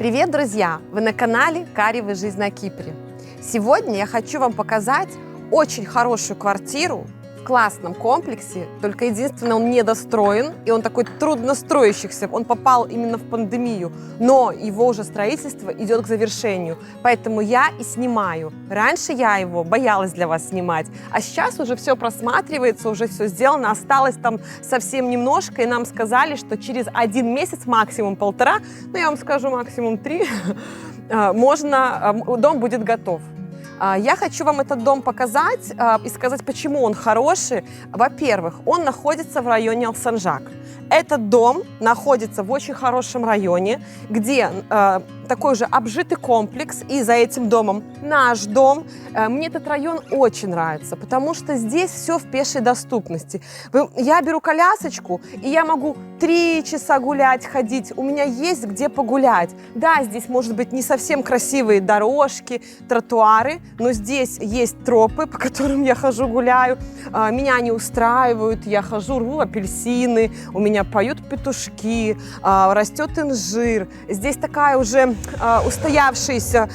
Привет, друзья! Вы на канале «Каревая жизнь на Кипре». Сегодня я хочу вам показать очень хорошую квартиру в классном комплексе, только единственное, он недостроен, и он такой трудностроящийся, он попал именно в пандемию, но его уже строительство идет к завершению, поэтому я и снимаю. Раньше я его боялась для вас снимать, а сейчас уже все просматривается, уже все сделано, осталось там совсем немножко, и нам сказали, что через 1 месяц, максимум 1,5, ну я вам скажу максимум 3, дом будет готов. Я хочу вам этот дом показать и сказать, почему он хороший. Во-первых, он находится в районе Алсанжак. Этот дом находится в очень хорошем районе, где такой же обжитый комплекс, и за этим домом наш дом. Мне этот район очень нравится, потому что здесь все в пешей доступности. Я беру колясочку, и я могу 3 часа гулять, ходить. У меня есть где погулять. Да, здесь, может быть, не совсем красивые дорожки, тротуары, но здесь есть тропы, по которым я хожу, гуляю. Меня они устраивают, я хожу, рву апельсины, у меня поют петушки, растет инжир. Здесь такая уже устоявшаяся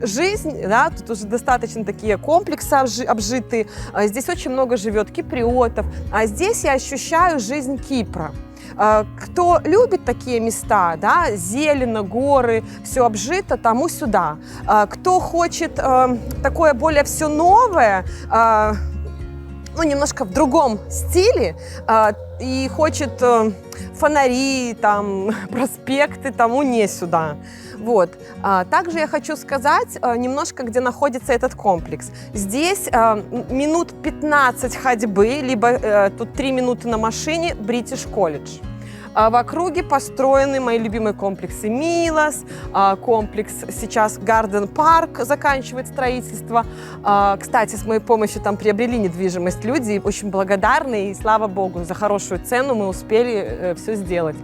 жизнь, да, тут уже достаточно такие комплексы обжитые. Здесь очень много живет киприотов. А здесь я ощущаю жизнь Кипра. Кто любит такие места, да, зелено, горы, все обжито, тому сюда. Кто хочет такое более все новое, немножко в другом стиле, и хочет фонари, там, проспекты, тому не сюда. Вот. Также я хочу сказать немножко, где находится этот комплекс. Здесь минут 15 ходьбы, либо тут 3 минуты на машине, British College. В округе построены мои любимые комплексы Милос, комплекс сейчас Гарден Парк заканчивает строительство. Кстати, с моей помощью там приобрели недвижимость люди, очень благодарны, и слава богу, за хорошую цену мы успели все сделать.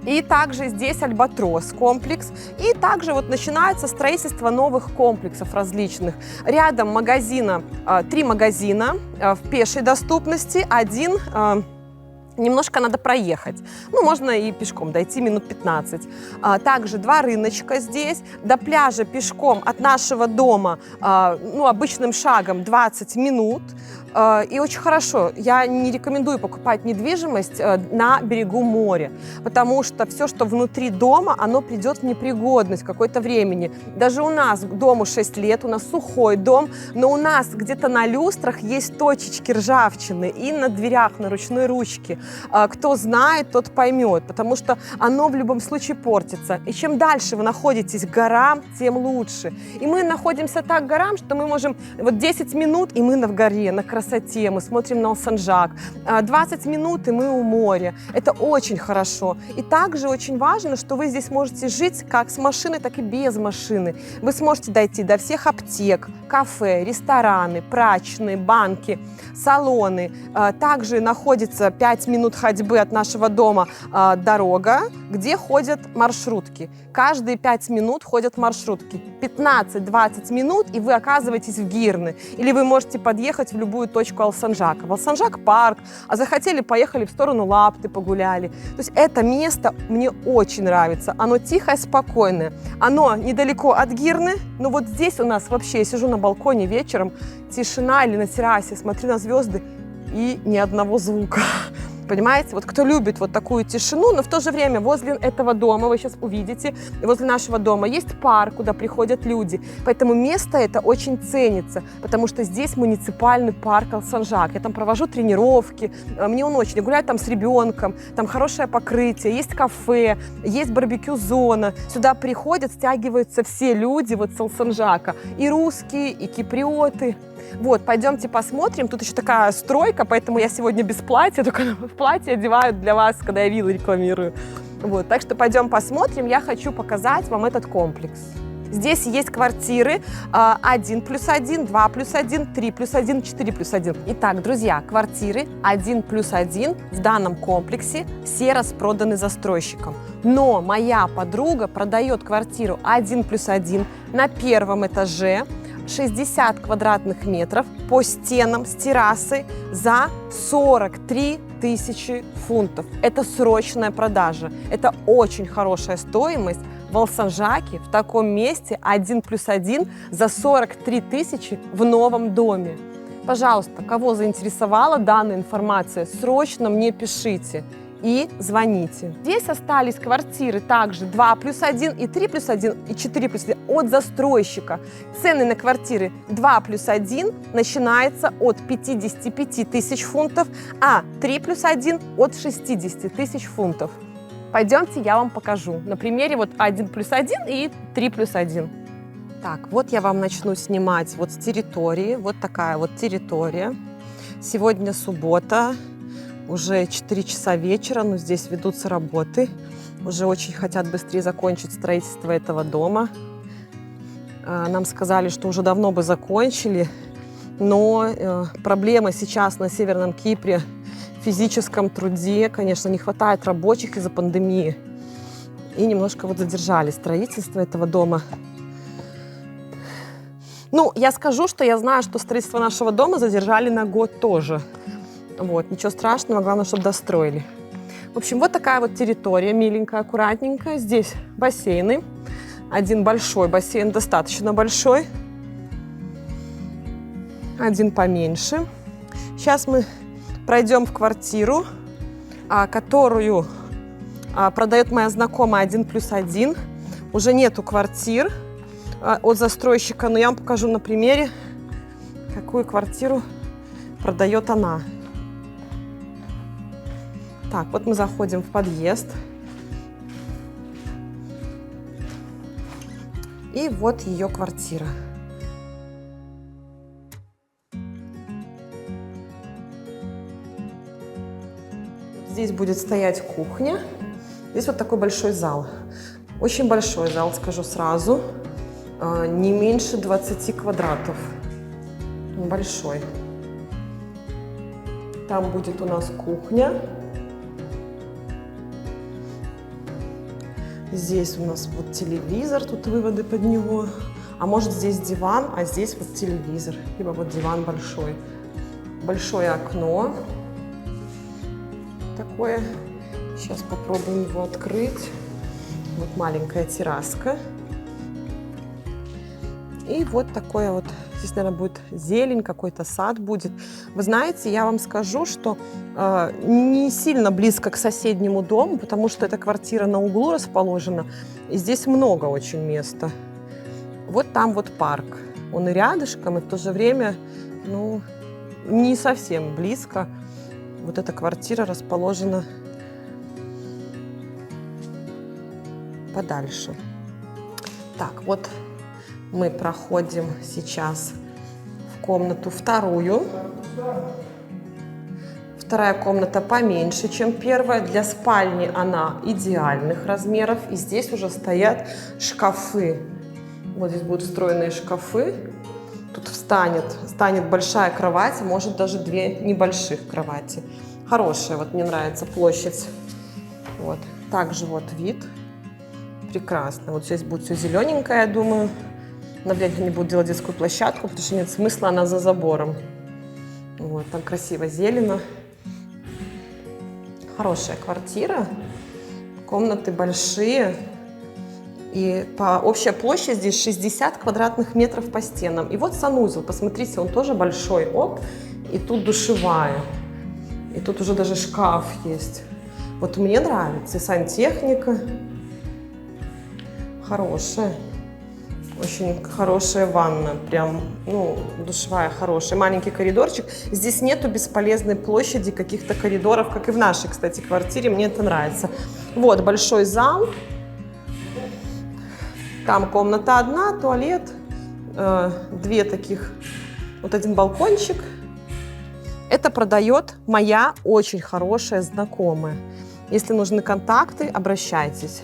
И также здесь Альбатрос комплекс. И также вот начинается строительство новых комплексов различных. Рядом 3 магазина в пешей доступности, 1 немножко надо проехать. Можно и пешком дойти минут 15. Также 2 рыночка здесь. До пляжа пешком от нашего дома, обычным шагом 20 минут. И очень хорошо. Я не рекомендую покупать недвижимость на берегу моря, потому что все, что внутри дома, оно придет в непригодность какое-то времени. Даже у нас дому 6 лет, у нас сухой дом, но у нас где-то на люстрах есть точечки ржавчины и на дверях, на ручной ручке. Кто знает, тот поймет, потому что оно в любом случае портится. И чем дальше вы находитесь к горам, тем лучше. И мы находимся так к горам, что мы можем 10 минут, и мы на горе, на красоте, мы смотрим на Алсанжак. 20 минут, и мы у моря. Это очень хорошо. И также очень важно, что вы здесь можете жить как с машиной, так и без машины. Вы сможете дойти до всех аптек, кафе, рестораны, прачечные, банки, салоны. Также находится 5 минут ходьбы от нашего дома дорога, где ходят маршрутки. Каждые 5 минут ходят маршрутки. 15-20 минут, и вы оказываетесь в Гирне. Или вы можете подъехать в любую точку Алсанжака. В Алсанжак парк, а захотели, поехали в сторону Лапты, погуляли. То есть это место мне очень нравится. Оно тихое, спокойное. Оно недалеко от Гирны, но вот здесь у нас вообще, я сижу на балконе вечером, тишина, или на террасе, смотрю на звезды, и ни одного звука. Понимаете? Вот кто любит вот такую тишину, но в то же время возле этого дома, вы сейчас увидите, возле нашего дома есть парк, куда приходят люди. Поэтому место это очень ценится, потому что здесь муниципальный парк Алсанжак. Я там провожу тренировки, мне он очень, я гуляю там с ребенком, там хорошее покрытие, есть кафе, есть барбекю-зона. Сюда приходят, стягиваются все люди вот с Алсанжака, и русские, и киприоты. Вот, пойдемте посмотрим. Тут еще такая стройка, поэтому я сегодня без платья, только в платье одевают для вас, когда я виллы рекламирую. Вот, так что пойдем посмотрим. Я хочу показать вам этот комплекс. Здесь есть квартиры 1+1, 2+1, 3+1, 4+1. Итак, друзья, квартиры 1+1 в данном комплексе все распроданы застройщиком. Но моя подруга продает квартиру 1+1 на 1-м этаже, 60 квадратных метров по стенам с террасой за 43 тысячи фунтов. Это срочная продажа. Это очень хорошая стоимость в в Алсанжаке, в таком месте 1+1 за 43 тысячи в новом доме. Пожалуйста, кого заинтересовала данная информация, срочно мне пишите и звоните. Здесь остались квартиры также 2+1 и 3+1 и 4+1 от застройщика. Цены на квартиры 2+1 начинается от 55 тысяч фунтов, а 3+1 от 60 тысяч фунтов. Пойдемте, я вам покажу. На примере вот 1+1 и 3+1. Так, вот я вам начну снимать вот с территории. Вот такая вот территория. Сегодня суббота. Уже 4 часа вечера, но здесь ведутся работы. Уже очень хотят быстрее закончить строительство этого дома. Нам сказали, что уже давно бы закончили, но проблема сейчас на Северном Кипре в физическом труде. Конечно, не хватает рабочих из-за пандемии. И немножко вот задержали строительство этого дома. Ну, я скажу, что я знаю, что строительство нашего дома задержали на год тоже. Вот, ничего страшного, главное, чтобы достроили. В общем, вот такая вот территория, миленькая, аккуратненькая. Здесь бассейны. Один большой бассейн, достаточно большой. Один поменьше. Сейчас мы пройдем в квартиру, которую продает моя знакомая 1+1. Уже нету квартир от застройщика, но я вам покажу на примере, какую квартиру продает она. Так, вот мы заходим в подъезд. И вот ее квартира. Здесь будет стоять кухня. Здесь вот такой большой зал. Очень большой зал, скажу сразу. Не меньше 20 квадратов. Большой. Там будет у нас кухня. Здесь у нас вот телевизор, тут выводы под него. А может здесь диван, а здесь вот телевизор. Либо вот диван большой. Большое окно. Такое. Сейчас попробуем его открыть. Вот маленькая терраска. И вот такое вот, здесь, наверное, будет зелень, какой-то сад будет. Вы знаете, я вам скажу, что не сильно близко к соседнему дому, потому что эта квартира на углу расположена, и здесь много очень места. Вот там вот парк. Он и рядышком, и в то же время, ну, не совсем близко. Вот эта квартира расположена подальше. Так, вот мы проходим сейчас в комнату вторую. Вторая комната поменьше, чем первая. Для спальни она идеальных размеров. И здесь уже стоят шкафы. Вот здесь будут встроенные шкафы. Тут станет большая кровать, может даже 2 небольших кровати. Хорошая, вот мне нравится площадь. Вот. Также вот вид. Прекрасно. Вот здесь будет все зелененькое, я думаю. Навряд ли они будут делать детскую площадку, потому что нет смысла, она за забором. Вот, там красиво зелено. Хорошая квартира. Комнаты большие. И общая площадь здесь 60 квадратных метров по стенам. И вот санузел, посмотрите, он тоже большой. Оп, и тут душевая. И тут уже даже шкаф есть. Вот мне нравится. И сантехника хорошая. Очень хорошая ванна, прям, ну, душевая хорошая. Маленький коридорчик. Здесь нету бесполезной площади, каких-то коридоров, как и в нашей, кстати, квартире. Мне это нравится. Вот большой зал. Там комната одна, туалет, 2 таких, вот один балкончик. Это продает моя очень хорошая знакомая. Если нужны контакты, обращайтесь.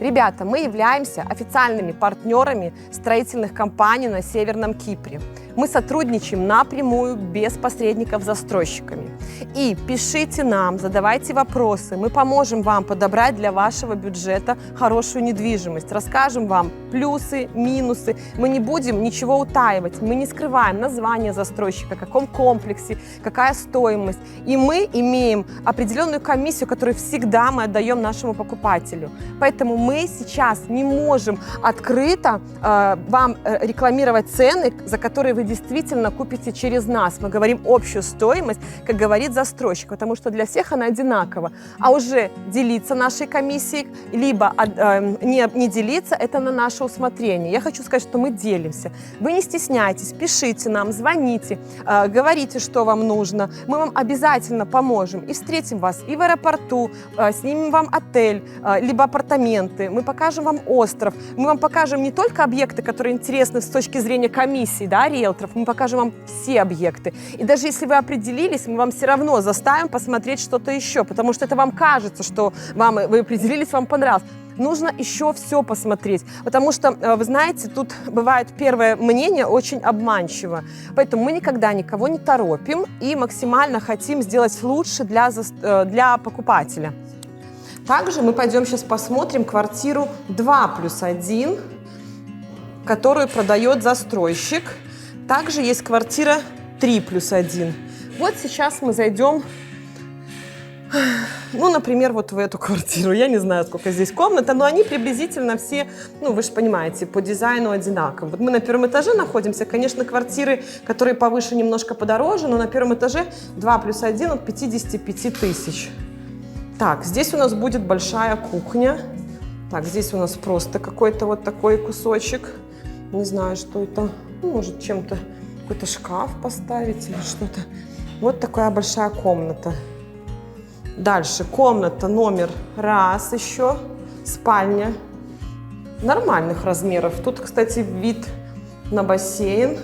Ребята, мы являемся официальными партнерами строительных компаний на Северном Кипре. Мы сотрудничаем напрямую, без посредников с застройщиками. И пишите нам, задавайте вопросы. Мы поможем вам подобрать для вашего бюджета хорошую недвижимость. Расскажем вам плюсы, минусы. Мы не будем ничего утаивать. Мы не скрываем название застройщика, в каком комплексе, какая стоимость. И мы имеем определенную комиссию, которую всегда мы отдаем нашему покупателю. Поэтому мы сейчас не можем открыто вам рекламировать цены, за которые вы действительно купите через нас. Мы говорим общую стоимость, как говорит застройщик, потому что для всех она одинакова. А уже делиться нашей комиссией, либо не делиться, это на наше усмотрение. Я хочу сказать, что мы делимся. Вы не стесняйтесь, пишите нам, звоните, говорите, что вам нужно. Мы вам обязательно поможем и встретим вас и в аэропорту, снимем вам отель, либо апартаменты, мы покажем вам остров, мы вам покажем не только объекты, которые интересны с точки зрения комиссии, да, риэлторов, мы покажем вам все объекты. И даже если вы определились, мы вам все равно заставим посмотреть что-то еще, потому что это вам кажется, что вы определились, вам понравилось. Нужно еще все посмотреть, потому что, вы знаете, тут бывает первое мнение очень обманчиво. Поэтому мы никогда никого не торопим и максимально хотим сделать лучше для покупателя. Также мы пойдем сейчас посмотрим квартиру 2+1, которую продает застройщик. Также есть квартира 3+1. Вот сейчас мы зайдем, ну, например, вот в эту квартиру. Я не знаю, сколько здесь комнат, но они приблизительно все, ну, вы же понимаете, по дизайну одинаковы. Вот мы на первом этаже находимся. Конечно, квартиры, которые повыше, немножко подороже, но на первом этаже 2+1 от 55 тысяч. Так, здесь у нас будет большая кухня. Так, здесь у нас просто какой-то вот такой кусочек. Не знаю, что это. Ну, может, чем-то какой-то шкаф поставить или что-то. Вот такая большая комната. Дальше комната номер раз еще. Спальня. Нормальных размеров. Тут, кстати, вид на бассейн.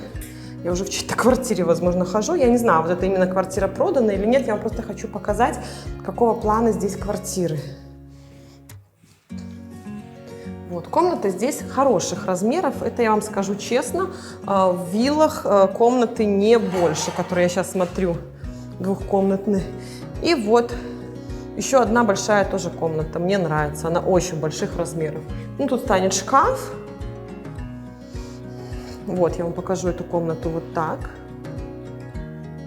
Я уже в чьей-то квартире, возможно, хожу. Я не знаю, вот это именно квартира продана или нет. Я вам просто хочу показать, какого плана здесь квартиры. Вот, комната здесь хороших размеров. Это я вам скажу честно. В виллах комнаты не больше, которые я сейчас смотрю, двухкомнатные. И вот еще одна большая тоже комната. Мне нравится. Она очень больших размеров. Ну, тут станет шкаф. Вот, я вам покажу эту комнату вот так.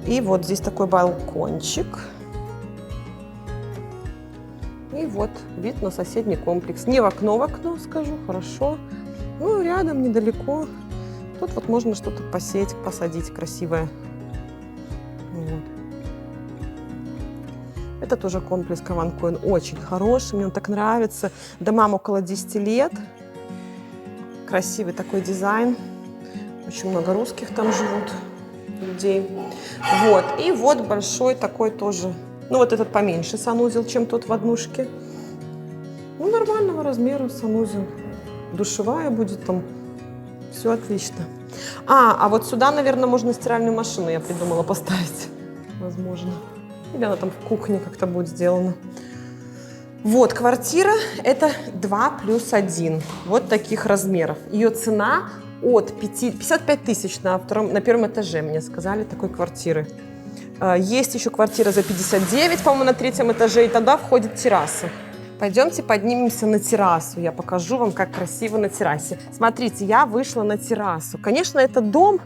И вот здесь такой балкончик. И вот вид на соседний комплекс. Не в окно, скажу, хорошо. Ну, рядом, недалеко. Тут вот можно что-то посеять, посадить красивое. Вот. Это тоже комплекс Каванкоин. Очень хороший, мне он так нравится. Домам около 10 лет. Красивый такой дизайн. Очень много русских там живут, людей. Вот. И вот большой такой тоже. Ну, вот этот поменьше санузел, чем тот в однушке. Ну, нормального размера санузел. Душевая будет там. Все отлично. А вот сюда, наверное, можно стиральную машину, я придумала, поставить. Возможно. Или она там в кухне как-то будет сделана. Вот, квартира это 2+1. Вот таких размеров. Ее цена от 55 тысяч на первом этаже, мне сказали, такой квартиры. Есть еще квартира за 59, по-моему, на третьем этаже, и тогда входит терраса. Пойдемте поднимемся на террасу, я покажу вам, как красиво на террасе. Смотрите, я вышла на террасу. Конечно, этот дом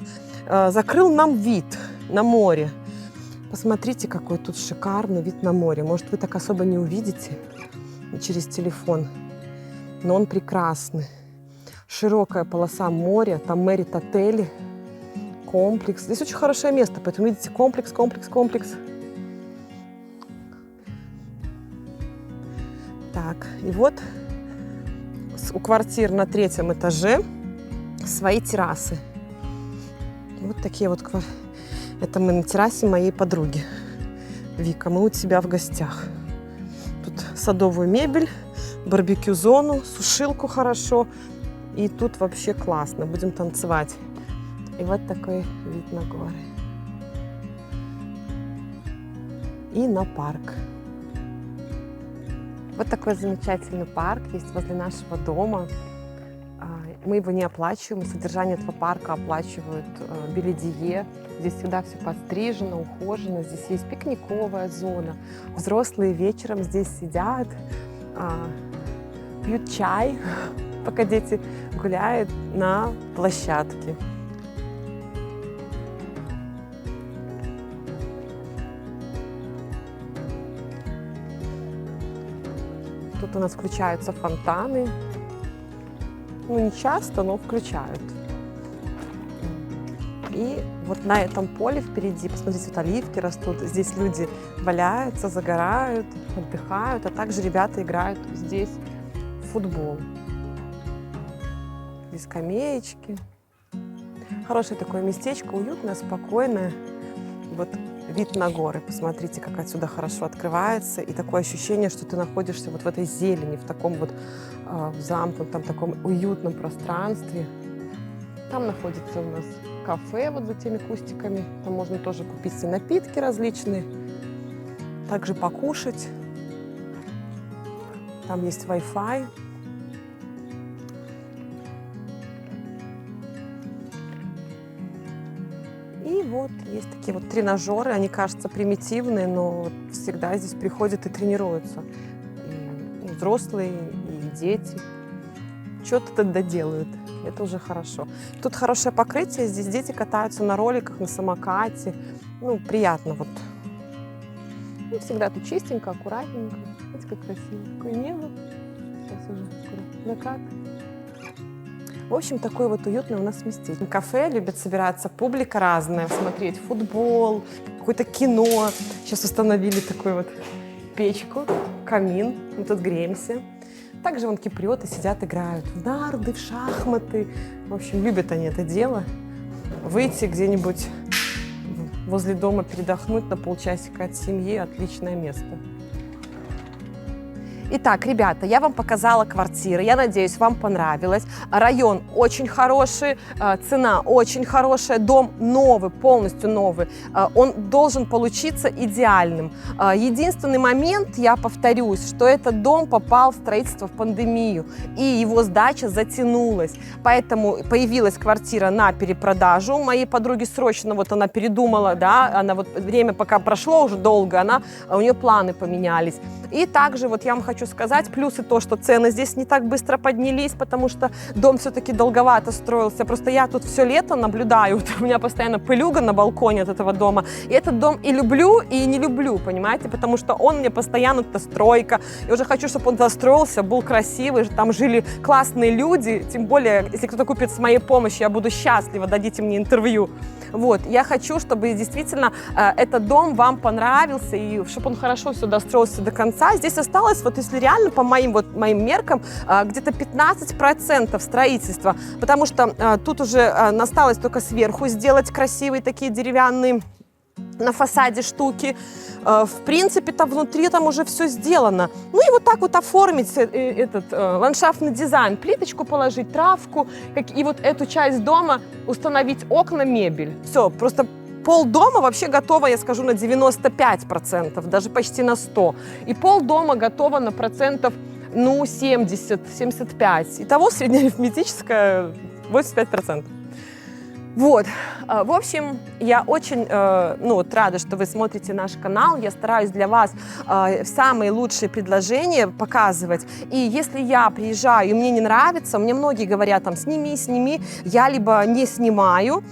закрыл нам вид на море. Посмотрите, какой тут шикарный вид на море. Может, вы так особо не увидите через телефон, но он прекрасный. Широкая полоса моря, там мэрит отели, комплекс. Здесь очень хорошее место, поэтому видите, комплекс. Так, и вот у квартир на третьем этаже свои террасы. Вот такие вот квартиры. Это мы на террасе моей подруги. Вика, мы у тебя в гостях. Тут садовую мебель, барбекю-зону, сушилку хорошо. И тут вообще классно, будем танцевать. И вот такой вид на горы. И на парк. Вот такой замечательный парк есть возле нашего дома. Мы его не оплачиваем, содержание этого парка оплачивают Беледие. Здесь всегда все подстрижено, ухожено. Здесь есть пикниковая зона. Взрослые вечером здесь сидят, пьют чай, пока дети гуляют на площадке. Тут у нас включаются фонтаны. Ну, не часто, но включают. И вот на этом поле впереди, посмотрите, вот оливки растут. Здесь люди валяются, загорают, отдыхают, а также ребята играют здесь в футбол. Здесь скамеечки. Хорошее такое местечко, уютное, спокойное. Вот вид на горы. Посмотрите, как отсюда хорошо открывается. И такое ощущение, что ты находишься вот в этой зелени, в таком вот замкнутом, таком уютном пространстве. Там находится у нас кафе вот за теми кустиками. Там можно тоже купить себе напитки различные. Также покушать. Там есть Wi-Fi. И вот есть такие вот тренажеры. Они кажутся примитивные, но всегда здесь приходят и тренируются. И взрослые, и дети. Что-то тогда делают. Это уже хорошо. Тут хорошее покрытие. Здесь дети катаются на роликах, на самокате. Ну, приятно вот. Ну, всегда тут чистенько, аккуратненько. Видите, как красиво. Такое небо. Сейчас уже скоро закат. В общем, такое вот уютное у нас местечко. В кафе любят собираться публика разная, смотреть футбол, какое-то кино. Сейчас установили такую вот печку, камин. Мы тут греемся. Также вон киприоты сидят, играют в нарды, в шахматы. В общем, любят они это дело. Выйти где-нибудь возле дома передохнуть на полчасика от семьи – отличное место. Итак, ребята, я вам показала квартиры. Я надеюсь, вам понравилось. Район очень хороший, цена очень хорошая, дом новый, полностью новый. Он должен получиться идеальным. Единственный момент, я повторюсь, что этот дом попал в строительство в пандемию, и его сдача затянулась. Поэтому появилась квартира на перепродажу. Моей подруге срочно вот она передумала, да, она вот время пока прошло уже долго, у нее планы поменялись. И также вот я вам хочу сказать, плюсы то, что цены здесь не так быстро поднялись, потому что дом все-таки долговато строился. Просто я тут все лето наблюдаю, вот у меня постоянно пылюга на балконе от этого дома. И этот дом и люблю, и не люблю, понимаете, потому что он мне постоянно, это стройка. Я уже хочу, чтобы он застроился, был красивый, там жили классные люди. Тем более, если кто-то купит с моей помощью, я буду счастлива, дадите мне интервью. Вот, я хочу, чтобы действительно этот дом вам понравился, и чтобы он хорошо все достроился до конца. Здесь осталось, вот если реально по моим меркам, где-то 15% строительства, потому что тут уже осталось только сверху сделать красивые такие деревянные на фасаде штуки. В принципе-то внутри там уже все сделано. Ну и вот так вот оформить этот ландшафтный дизайн, плиточку положить, травку, и вот эту часть дома установить окна, мебель. Все, просто пол дома вообще готово, я скажу, на 95%, даже почти на 100%. И пол дома готово на процентов, ну, 70-75%. Итого среднеарифметическое 85%. Вот, в общем, я очень рада, что вы смотрите наш канал. Я стараюсь для вас самые лучшие предложения показывать. И если я приезжаю, и мне не нравится, мне многие говорят, там, сними, я либо не снимаю,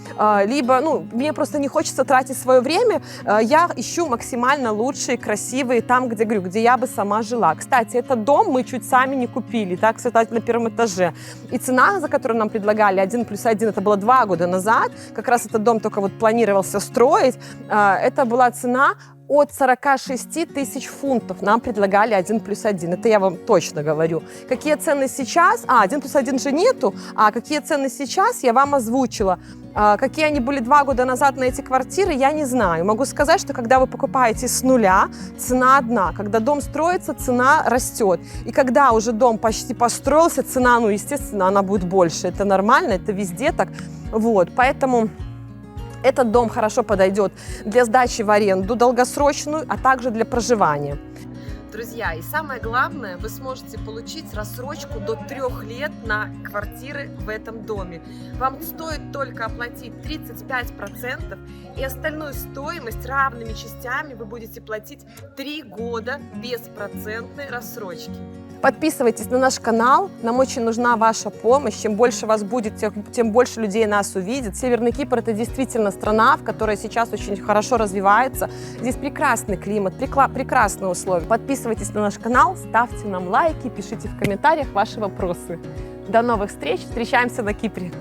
либо, мне просто не хочется тратить свое время. Я ищу максимально лучшие, красивые, там, где я бы сама жила. Кстати, этот дом мы чуть сами не купили, так, кстати, на первом этаже. И цена, за которую нам предлагали 1+1, это было 2 года назад, как раз этот дом только вот планировался строить, это была цена от 46 тысяч фунтов. Нам предлагали 1+1, это я вам точно говорю. Какие цены сейчас? 1+1 же нету, а какие цены сейчас, я вам озвучила. Какие они были 2 года назад на эти квартиры, я не знаю. Могу сказать, что когда вы покупаете с нуля, цена одна. Когда дом строится, цена растет. И когда уже дом почти построился, цена, естественно, она будет больше. Это нормально, это везде так. Вот, поэтому этот дом хорошо подойдет для сдачи в аренду долгосрочную, а также для проживания. Друзья, и самое главное, вы сможете получить рассрочку до 3 лет на квартиры в этом доме. Вам стоит только оплатить 35%, и остальную стоимость равными частями вы будете платить 3 года беспроцентной рассрочки. Подписывайтесь на наш канал, нам очень нужна ваша помощь. Чем больше вас будет, тем больше людей нас увидит. Северный Кипр – это действительно страна, в которой сейчас очень хорошо развивается. Здесь прекрасный климат, прекрасные условия. Подписывайтесь на наш канал, ставьте нам лайки, пишите в комментариях ваши вопросы. До новых встреч, встречаемся на Кипре!